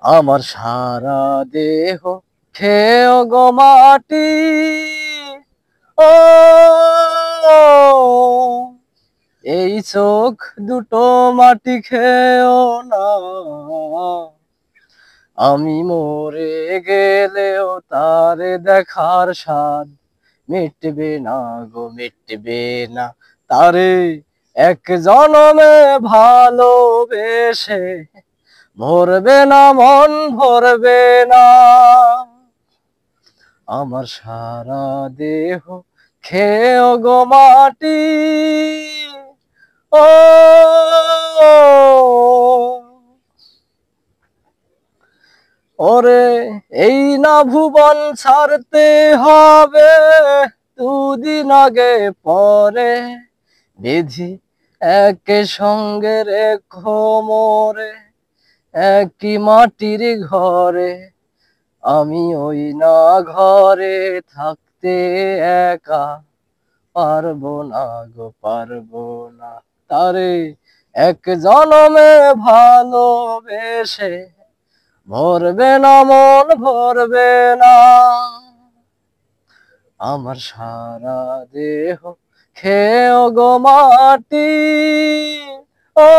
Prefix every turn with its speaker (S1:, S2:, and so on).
S1: আমার সারা দেহ খেয়ে গো মাটি, ও এই চোখ দুটো মাটি খেয়েও না, আমি মরে গেলেও তারে দেখার স্বাদ মিটবে না গো, মিটবে না। তারে এক জনমে ভালোবেসে ভরবে না, মন ভরবে না। আমার সারা দেহ খেয়ে গো মাটি, ও ওরে এই না ভুবন ছাড়তে হবে, দুদিন আগে পরে বিধি একে সঙ্গে রেখো মোরে একই মাটির ঘরে। আমি ওই না ঘরে থাকতে একা, পারবো না গো, পারবো না। তারে এক জনমে ভালোবেসে ভরবে না, মন ভরবে না। আমার সারা দেহ খেয়ে গো মাটি, ও